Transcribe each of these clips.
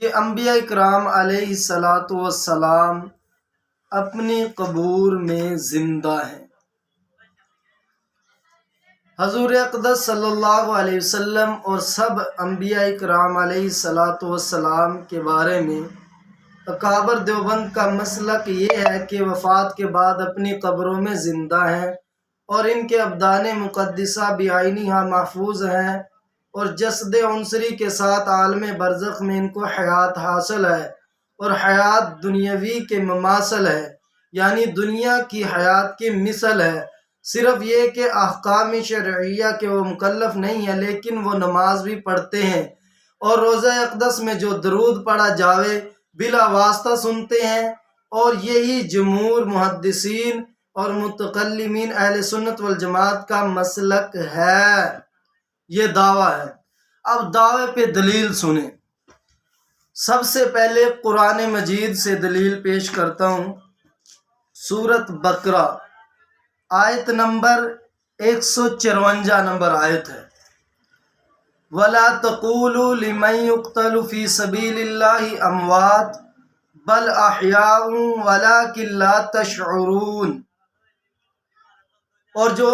کہ انبیاء کرام علیہ الصلاۃ والسلام اپنی قبور میں زندہ ہیں۔ حضور اقدس صلی اللہ علیہ وسلم اور سب انبیاء کرام علیہ الصلاۃ والسلام کے بارے میں اکابر دیوبند کا مسلک یہ ہے کہ وفات کے بعد اپنی قبروں میں زندہ ہیں اور ان کے ابدان مقدسہ بعینہا محفوظ ہیں، اور جسد عنصری کے ساتھ عالم برزخ میں ان کو حیات حاصل ہے، اور حیات دنیاوی کے مماثل ہے، یعنی دنیا کی حیات کی مثل ہے۔ صرف یہ کہ احکام شرعیہ کے وہ مکلف نہیں ہیں، لیکن وہ نماز بھی پڑھتے ہیں، اور روضہ اقدس میں جو درود پڑھا جاوے بلا واسطہ سنتے ہیں، اور یہی جمہور محدثین اور متکلمین اہل سنت والجماعت کا مسلک ہے۔ یہ دعویٰ ہے۔ اب دعوے پہ دلیل سنیں۔ سب سے پہلے قرآن مجید سے دلیل پیش کرتا ہوں۔ سورۃ بقرہ آیت نمبر 154 نمبر آیت ہے۔ وَلَا تَقُولُوا لِمَن يُقْتَلُ فِي سَبِيلِ اللَّهِ أَمْوَاتٌ بَلْ أَحْيَاءٌ وَلَٰكِن لَّا تَشْعُرُونَ۔ اور جو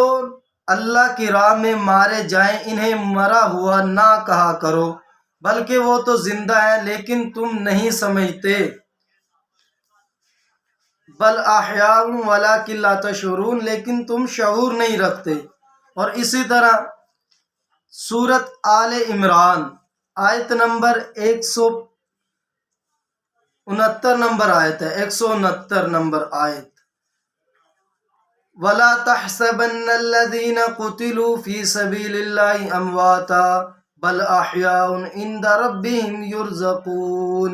اللہ کی راہ میں مارے جائیں انہیں مرا ہوا نہ کہا کرو، بلکہ وہ تو زندہ ہیں لیکن تم نہیں سمجھتے۔ بل احیاء ولکن لا تشعرون، لیکن تم شعور نہیں رکھتے۔ اور اسی طرح سورۃ آل عمران آیت نمبر 169 نمبر آیت ہے، 169 نمبر آیت۔ وَلَا تَحْسَبَنَّ الَّذِينَ قُتِلُوا فِي سَبِيلِ اللَّهِ أَمْوَاتًا بَلْ أَحْيَاءٌ عِندَ رَبِّهِمْ يُرْزَقُونَ۔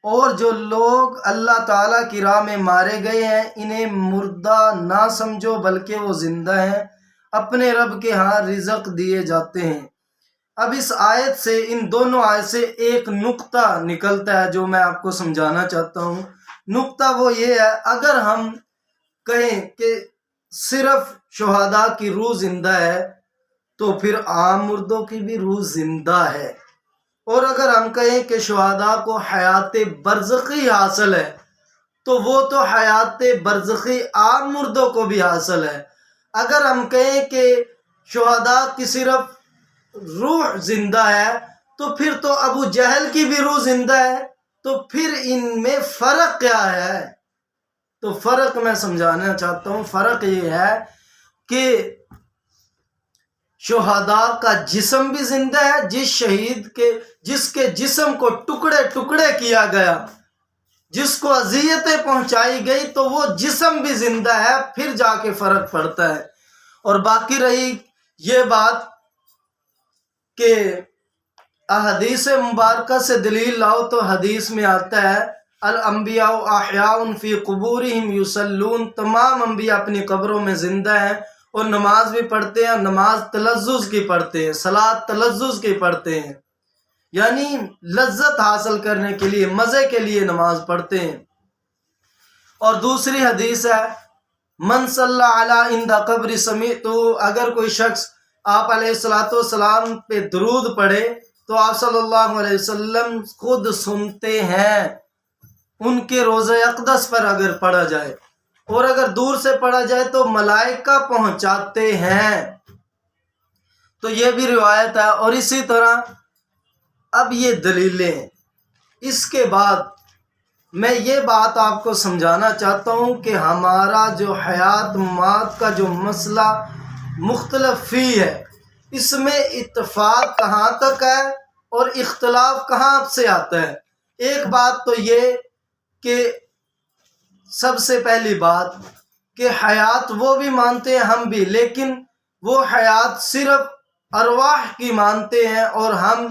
اور جو لوگ اللہ تعالیٰ کی راہ میں مارے گئے ہیں انہیں مردہ نہ سمجھو، بلکہ وہ زندہ ہیں، اپنے رب کے ہاں رزق دیے جاتے ہیں۔ اب اس آیت سے، ان دونوں آیت سے ایک نقطہ نکلتا ہے جو میں آپ کو سمجھانا چاہتا ہوں۔ نقطہ وہ یہ ہے، اگر ہم کہیں کہ صرف شہداء کی روح زندہ ہے تو پھر عام مردوں کی بھی روح زندہ ہے، اور اگر ہم کہیں کہ شہداء کو حیات برزخی حاصل ہے تو وہ تو حیات برزخی عام مردوں کو بھی حاصل ہے۔ اگر ہم کہیں کہ شہداء کی صرف روح زندہ ہے تو پھر تو ابو جہل کی بھی روح زندہ ہے، تو پھر ان میں فرق کیا ہے؟ تو فرق میں سمجھانا چاہتا ہوں۔ فرق یہ ہے کہ شہداء کا جسم بھی زندہ ہے، جس شہید کے جس کے جسم کو ٹکڑے ٹکڑے کیا گیا، جس کو اذیتیں پہنچائی گئی، تو وہ جسم بھی زندہ ہے، پھر جا کے فرق پڑتا ہے۔ اور باقی رہی یہ بات کہ احادیث مبارکہ سے دلیل لاؤ، تو حدیث میں آتا ہے الانبیاء احیاء فی قبورہم یصلون، تمام انبیاء اپنی قبروں میں زندہ ہیں اور نماز بھی پڑھتے ہیں، نماز تلذذ کی پڑھتے ہیں، صلاۃ تلذذ کی پڑھتے ہیں، یعنی لذت حاصل کرنے کے لیے، مزے کے لیے نماز پڑھتے ہیں۔ اور دوسری حدیث ہے من صلی علی عند قبر سمیعتہ، اگر کوئی شخص آپ علیہ السلام پہ درود پڑھے تو آپ صلی اللہ علیہ وسلم خود سنتے ہیں، ان کے روضہ اقدس پر اگر پڑھا جائے، اور اگر دور سے پڑھا جائے تو ملائکہ پہنچاتے ہیں۔ تو یہ بھی روایت ہے۔ اور اسی طرح اب یہ دلیلیں ہیں۔ اس کے بعد میں یہ بات آپ کو سمجھانا چاہتا ہوں کہ ہمارا جو حیات مات کا جو مسئلہ مختلف فی ہے، اس میں اتفاق کہاں تک ہے اور اختلاف کہاں سے آتا ہے؟ ایک بات تو یہ کہ سب سے پہلی بات کہ حیات وہ بھی مانتے ہیں، ہم بھی، لیکن وہ حیات صرف ارواح کی مانتے ہیں، اور ہم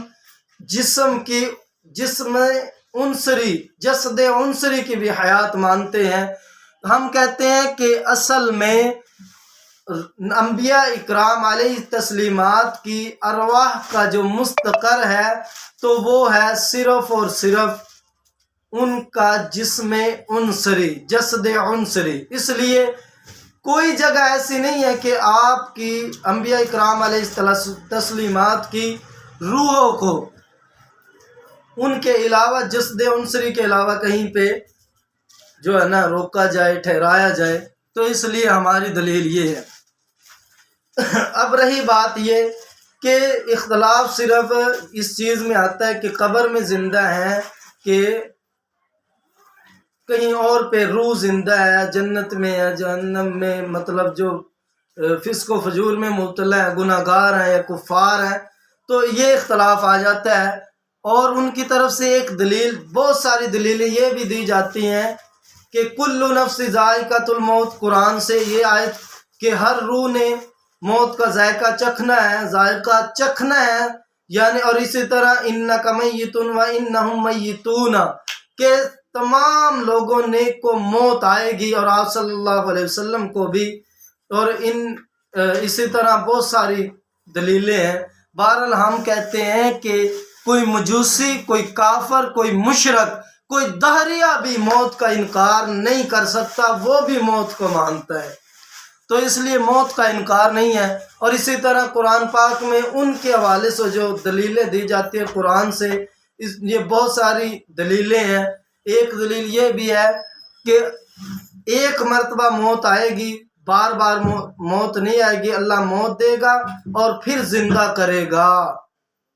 جسد عنصری کی بھی حیات مانتے ہیں۔ ہم کہتے ہیں کہ اصل میں انبیاء اکرام علیہ تسلیمات کی ارواح کا جو مستقر ہے تو وہ ہے صرف اور صرف ان کا جسم عنصری، جسد عنصری۔ اس لیے کوئی جگہ ایسی نہیں ہے کہ آپ کی انبیاء اکرام علیہ تسلیمات کی روحوں کو ان کے علاوہ جسد عنصری کے علاوہ کہیں پہ جو ہے نا روکا جائے، ٹھہرایا جائے، تو اس لیے ہماری دلیل یہ ہے۔ اب رہی بات یہ کہ اختلاف صرف اس چیز میں آتا ہے کہ قبر میں زندہ ہیں کہ کہیں اور پہ روح زندہ ہے، جنت میں ہے، جہنم میں، مطلب جو فسق و فجور میں مبتلا ہے، گناہ گار ہیں یا کفار ہیں، تو یہ اختلاف آ جاتا ہے۔ اور ان کی طرف سے ایک دلیل، بہت ساری دلیلیں یہ بھی دی جاتی ہیں کہ کل نفس ذائقۃ الموت، قرآن سے یہ آیت کہ ہر روح نے موت کا ذائقہ چکھنا ہے، ذائقہ چکھنا ہے، یعنی اور اسی طرح انک میت و انہم میتون، کہ تمام لوگوں نے کو موت آئے گی، اور آپ صلی اللہ علیہ وسلم کو بھی، اور اسی طرح بہت ساری دلیلیں ہیں۔ بہرحال ہم کہتے ہیں کہ کوئی مجوسی، کوئی کافر، کوئی مشرک، کوئی دہریہ بھی موت کا انکار نہیں کر سکتا، وہ بھی موت کو مانتا ہے، تو اس لیے موت کا انکار نہیں ہے۔ اور اسی طرح قرآن پاک میں ان کے حوالے سے جو دلیلیں دی جاتی ہیں قرآن سے، یہ بہت ساری دلیلیں ہیں۔ ایک دلیل یہ بھی ہے کہ ایک مرتبہ موت آئے گی، بار بار موت نہیں آئے گی، اللہ موت دے گا اور پھر زندہ کرے گا،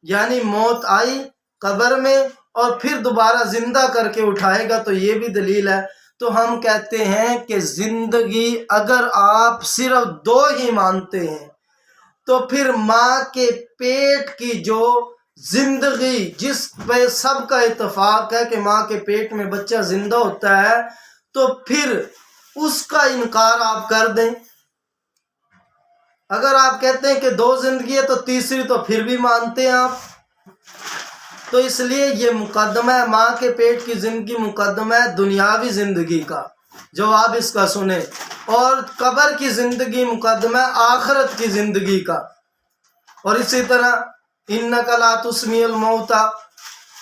یعنی موت آئی قبر میں اور پھر دوبارہ زندہ کر کے اٹھائے گا، تو یہ بھی دلیل ہے۔ تو ہم کہتے ہیں کہ زندگی اگر آپ صرف دو ہی مانتے ہیں تو پھر ماں کے پیٹ کی جو زندگی، جس پہ سب کا اتفاق ہے کہ ماں کے پیٹ میں بچہ زندہ ہوتا ہے، تو پھر اس کا انکار آپ کر دیں۔ اگر آپ کہتے ہیں کہ دو زندگی ہے تو تیسری تو پھر بھی مانتے ہیں آپ، تو اس لیے یہ مقدمہ ہے، ماں کے پیٹ کی زندگی مقدمہ ہے دنیاوی زندگی کا، جواب اس کا سنیں، اور قبر کی زندگی مقدمہ ہے آخرت کی زندگی کا۔ اور اسی طرح انک لا تسمیع الموتى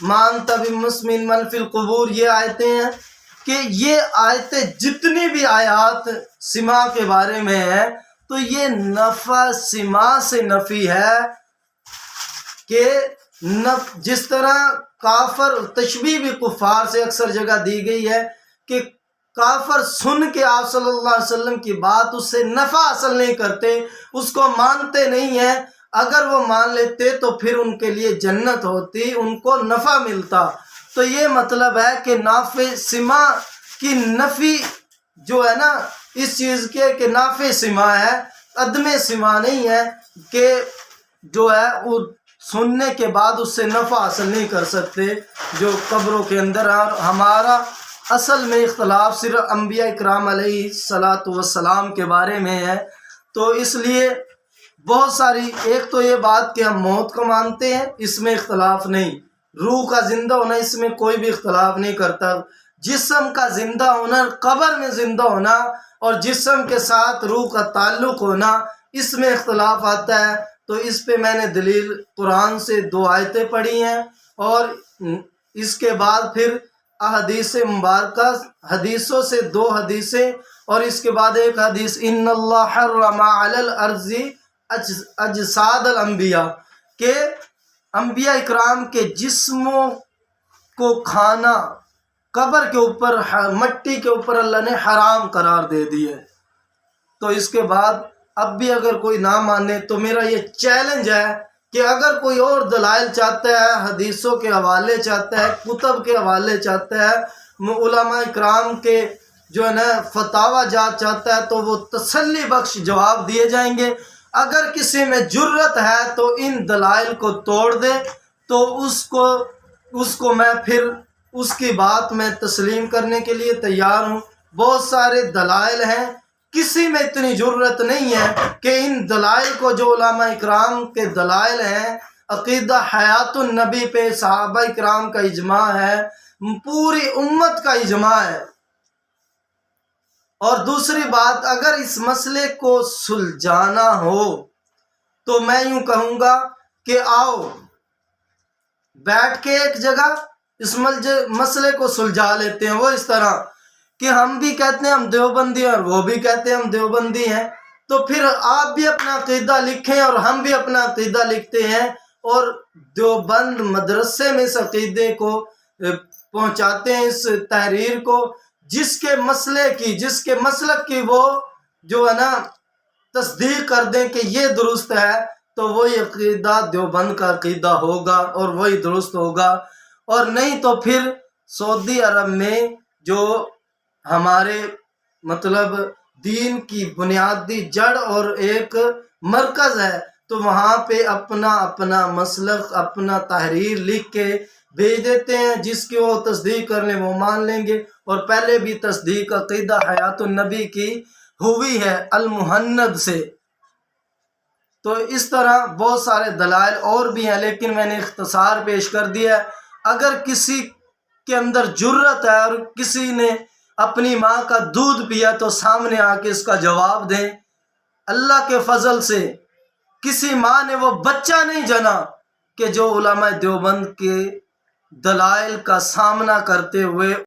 ما انت بمسمع من فی القبور، یہ آیتیں ہیں کہ یہ آیتیں جتنی بھی آیات سما کے بارے میں ہیں تو یہ نفع سما سے نفی ہے، کہ جس طرح کافر، تشبیہ بھی کفار سے اکثر جگہ دی گئی ہے کہ کافر سن کے آپ صلی اللہ علیہ وسلم کی بات اس سے نفع حاصل نہیں کرتے، اس کو مانتے نہیں ہیں، اگر وہ مان لیتے تو پھر ان کے لیے جنت ہوتی، ان کو نفع ملتا۔ تو یہ مطلب ہے کہ نافع سما کی نفی جو ہے نا اس چیز کے کہ نافع سما ہے، عدم سما نہیں ہے، کہ جو ہے وہ سننے کے بعد اس سے نفع حاصل نہیں کر سکتے جو قبروں کے اندر ہے۔ اور ہمارا اصل میں اختلاف صرف انبیاء اکرام علیہ الصلاۃ والسلام کے بارے میں ہے، تو اس لیے بہت ساری، ایک تو یہ بات کہ ہم موت کو مانتے ہیں، اس میں اختلاف نہیں، روح کا زندہ ہونا اس میں کوئی بھی اختلاف نہیں کرتا، جسم کا زندہ ہونا، قبر میں زندہ ہونا اور جسم کے ساتھ روح کا تعلق ہونا، اس میں اختلاف آتا ہے۔ تو اس پہ میں نے دلیل قرآن سے 2 آیتیں پڑھی ہیں، اور اس کے بعد پھر احادیث مبارکہ، حدیثوں سے 2 حدیثیں، اور اس کے بعد ایک حدیث ان اللہ حرم علی الارض اجساد الانبیاء، کہ انبیاء اکرام کے جسموں کو کھانا قبر کے اوپر، مٹی کے اوپر اللہ نے حرام قرار دے دی ہے۔ تو اس کے بعد اب بھی اگر کوئی نہ مانے تو میرا یہ چیلنج ہے کہ اگر کوئی اور دلائل چاہتا ہے، حدیثوں کے حوالے چاہتا ہے، کتب کے حوالے چاہتا ہے، علماء اکرام کے جو ہے نا فتاوی جات چاہتا ہے، تو وہ تسلی بخش جواب دیے جائیں گے۔ اگر کسی میں جرت ہے تو ان دلائل کو توڑ دے، تو اس کو میں پھر اس کی بات میں تسلیم کرنے کے لیے تیار ہوں۔ بہت سارے دلائل ہیں، کسی میں اتنی جرت نہیں ہے کہ ان دلائل کو، جو علماء اکرام کے دلائل ہیں، عقیدہ حیات النبی پہ صحابہ اکرام کا اجماع ہے، پوری امت کا اجماع ہے۔ اور دوسری بات، اگر اس مسئلے کو سلجھانا ہو تو میں یوں کہوں گا کہ آؤ بیٹھ کے ایک جگہ اس مسئلے کو سلجھا لیتے ہیں۔ وہ اس طرح کہ ہم بھی کہتے ہیں ہم دیوبندی ہیں اور وہ بھی کہتے ہیں ہم دیوبندی ہیں، تو پھر آپ بھی اپنا عقیدہ لکھیں اور ہم بھی اپنا عقیدہ لکھتے ہیں، اور دیوبند مدرسے میں اس عقیدے کو پہنچاتے ہیں، اس تحریر کو، جس کے مسلک کی وہ جو ہے نا تصدیق کر دیں کہ یہ درست ہے، تو وہی عقیدہ دیوبند کا عقیدہ ہوگا اور وہی درست ہوگا، اور نہیں تو پھر سعودی عرب میں جو ہمارے مطلب دین کی بنیادی جڑ اور ایک مرکز ہے، تو وہاں پہ اپنا مسلک، اپنا تحریر لکھ کے بھیج دیتے ہیں، جس کی وہ تصدیق کر لیں وہ مان لیں گے، اور پہلے بھی تصدیق عقیدہ حیات النبی کی ہوئی ہے المہند سے۔ تو اس طرح بہت سارے دلائل اور بھی ہیں، لیکن میں نے اختصار پیش کر دیا ہے۔ اگر کسی کے اندر جرت ہے اور کسی نے اپنی ماں کا دودھ پیا تو سامنے آ کے اس کا جواب دیں۔ اللہ کے فضل سے کسی ماں نے وہ بچہ نہیں جنا کہ جو علماء دیوبند کے دلائل کا سامنا کرتے ہوئے